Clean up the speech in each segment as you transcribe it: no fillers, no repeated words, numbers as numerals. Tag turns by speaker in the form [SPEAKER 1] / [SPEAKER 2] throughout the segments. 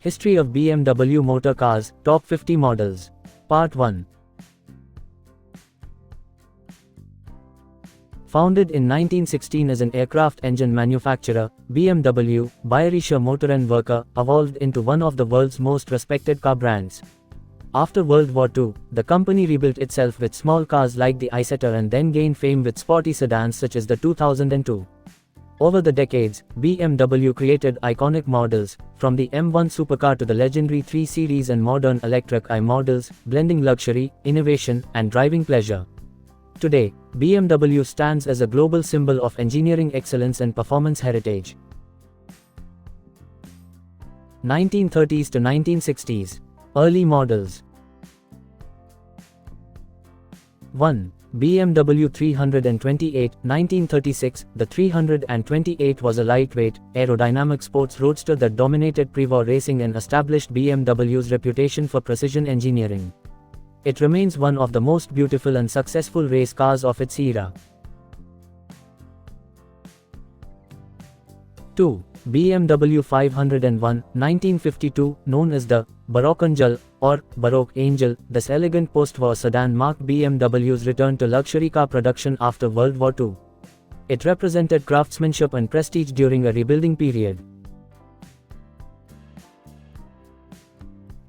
[SPEAKER 1] History of BMW Motor Cars, Top 50 Models. Part 1. Founded in 1916 as an aircraft engine manufacturer, BMW, Bayerische Motoren Werke, evolved into one of the world's most respected car brands. After World War II, the company rebuilt itself with small cars like the Isetta and then gained fame with sporty sedans such as the 2002. Over the decades, BMW created iconic models, from the M1 supercar to the legendary 3 Series and modern electric I models, blending luxury, innovation, and driving pleasure. Today, BMW stands as a global symbol of engineering excellence and performance heritage. 1930s to 1960s. Early models. 1. BMW 328, 1936. The 328 was a lightweight, aerodynamic sports roadster that dominated pre-war racing and established BMW's reputation for precision engineering. It remains one of the most beautiful and successful race cars of its era. 2. BMW 501, 1952, known as the Baroque Angel or Baroque Angel, this elegant post-war sedan marked BMW's return to luxury car production after World War II. It represented craftsmanship and prestige during a rebuilding period.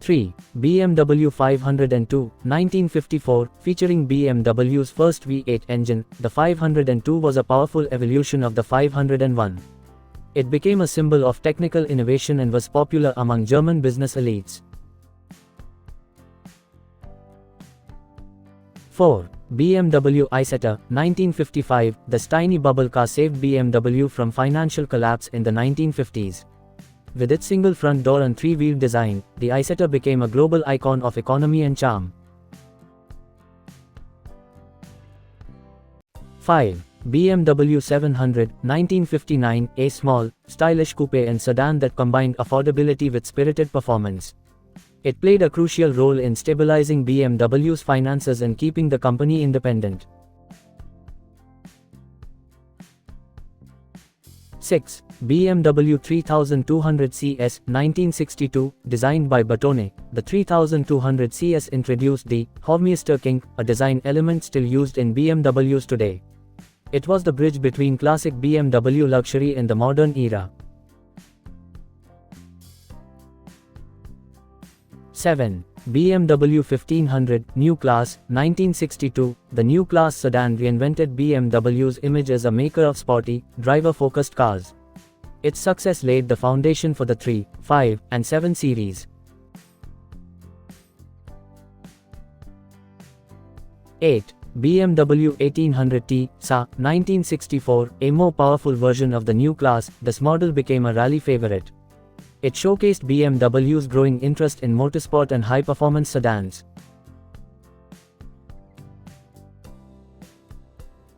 [SPEAKER 1] 3. BMW 502, 1954, featuring BMW's first V8 engine, the 502 was a powerful evolution of the 501. It became a symbol of technical innovation and was popular among German business elites. 4. BMW Isetta, 1955, this tiny bubble car saved BMW from financial collapse in the 1950s. With its single front door and three-wheel design, the Isetta became a global icon of economy and charm. 5. BMW 700, 1959, a small, stylish coupe and sedan that combined affordability with spirited performance. It played a crucial role in stabilizing BMW's finances and keeping the company independent. 6. BMW 3200 CS, 1962, designed by Bertone, the 3200 CS introduced the Hoffmeister kink, a design element still used in BMWs today. It was the bridge between classic BMW luxury and the modern era. 7. BMW 1500, New Class, 1962, the New Class sedan reinvented BMW's image as a maker of sporty, driver-focused cars. Its success laid the foundation for the 3, 5, and 7 series. 8. BMW 1800T, SA, 1964, a more powerful version of the New Class, this model became a rally favorite. It showcased BMW's growing interest in motorsport and high-performance sedans.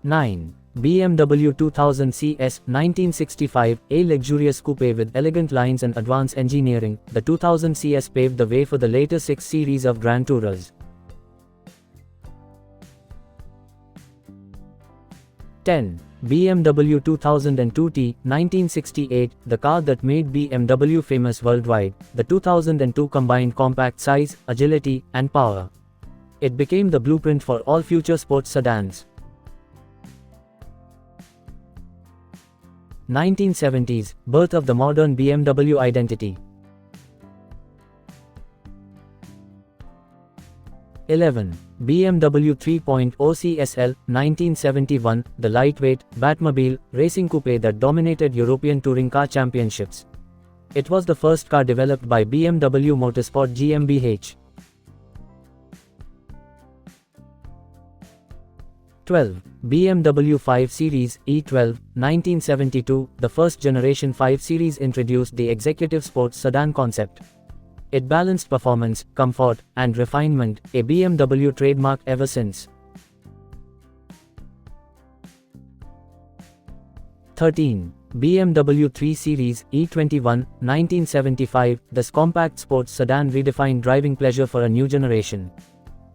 [SPEAKER 1] 9. BMW 2000 CS, 1965, a luxurious coupe with elegant lines and advanced engineering, the 2000 CS paved the way for the later 6 series of Grand Tourers. 10. BMW 2002T, 1968, the car that made BMW famous worldwide, the 2002 combined compact size, agility, and power. It became the blueprint for all future sports sedans. 1970s, birth of the modern BMW identity. 11. BMW 3.0 CSL, 1971, the lightweight, Batmobile, racing coupe that dominated European touring car championships. It was the first car developed by BMW Motorsport GmbH. 12. BMW 5 Series, E12, 1972, the first generation 5 Series introduced the executive sports sedan concept. It balanced performance, comfort, and refinement, a BMW trademark ever since. 13. BMW 3 Series, E21, 1975, this compact sports sedan redefined driving pleasure for a new generation.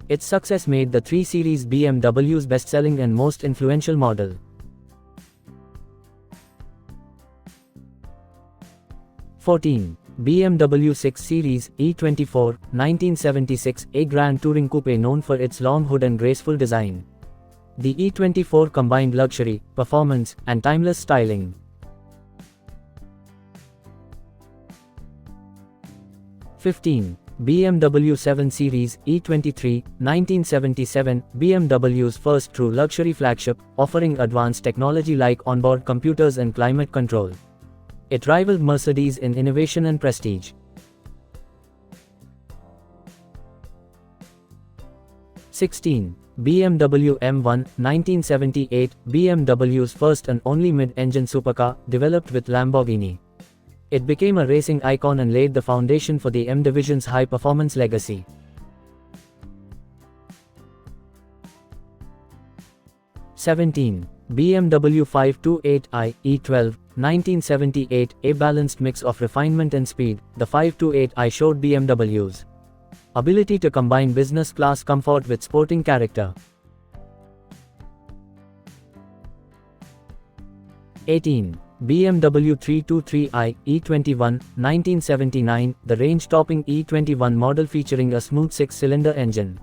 [SPEAKER 1] Its success made the 3 Series BMW's best-selling and most influential model. 14. BMW 6 Series E24, 1976, a grand touring coupe known for its long hood and graceful design. The E24 combined luxury, performance, and timeless styling. 15. BMW 7 Series E23, 1977, BMW's first true luxury flagship, offering advanced technology like onboard computers and climate control. It rivaled Mercedes in innovation and prestige. 16. BMW M1, 1978, BMW's first and only mid-engine supercar, developed with Lamborghini. It became a racing icon and laid the foundation for the M division's high-performance legacy. 17. BMW 528i E12, 1978, a balanced mix of refinement and speed. The 528i showed BMW's ability to combine business-class comfort with sporting character. 18. BMW 323i E21, 1979, the range-topping E21 model featuring a smooth 6-cylinder engine.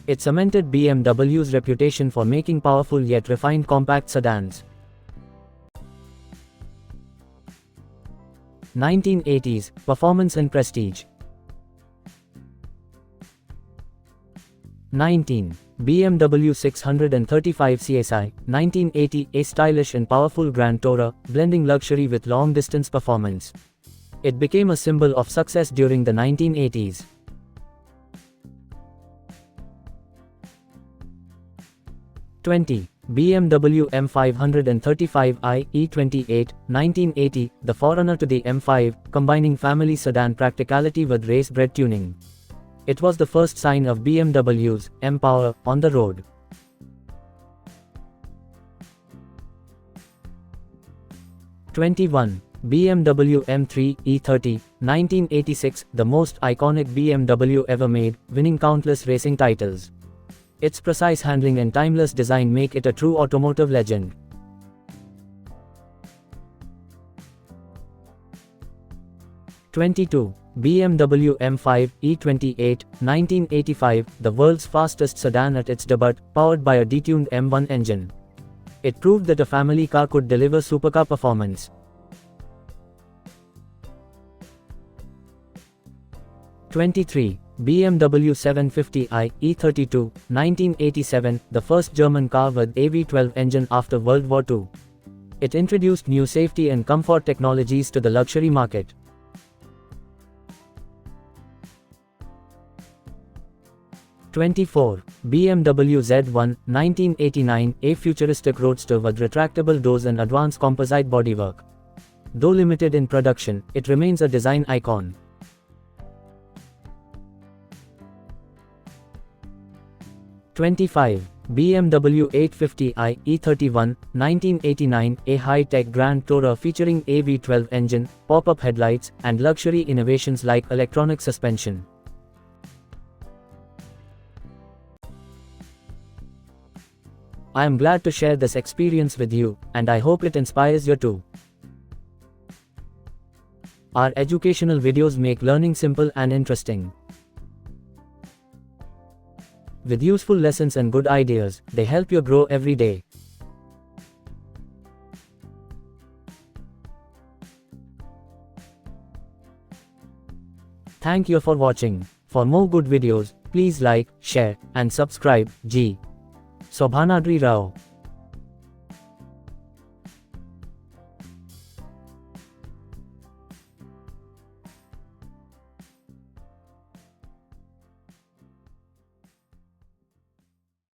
[SPEAKER 1] It cemented BMW's reputation for making powerful yet refined compact sedans. 1980s, performance and prestige. 19. BMW 635 CSI, 1980, a stylish and powerful grand tourer, blending luxury with long-distance performance. It became a symbol of success during the 1980s. 20. BMW M535i E28, 1980, the forerunner to the M5, combining family sedan practicality with race-bred tuning. It was the first sign of BMW's M-Power on the road. 21. BMW M3 E30, 1986, the most iconic BMW ever made, winning countless racing titles. Its precise handling and timeless design make it a true automotive legend. 22. BMW M5 E28, 1985, the world's fastest sedan at its debut, powered by a detuned M1 engine. It proved that a family car could deliver supercar performance. 23. BMW 750i E32, 1987, the first German car with a V12 engine after World War II. It introduced new safety and comfort technologies to the luxury market. 24. BMW Z1, 1989, a futuristic roadster with retractable doors and advanced composite bodywork. Though limited in production, it remains a design icon. 25. BMW 850i E31, 1989, a high-tech grand tourer featuring a V12 engine, pop-up headlights, and luxury innovations like electronic suspension. I am glad to share this experience with you, and I hope it inspires you too. Our educational videos make learning simple and interesting. With useful lessons and good ideas, they help you grow every day. Thank you for watching. For more good videos, please like, share, and subscribe. G. Sobhanadri Rao.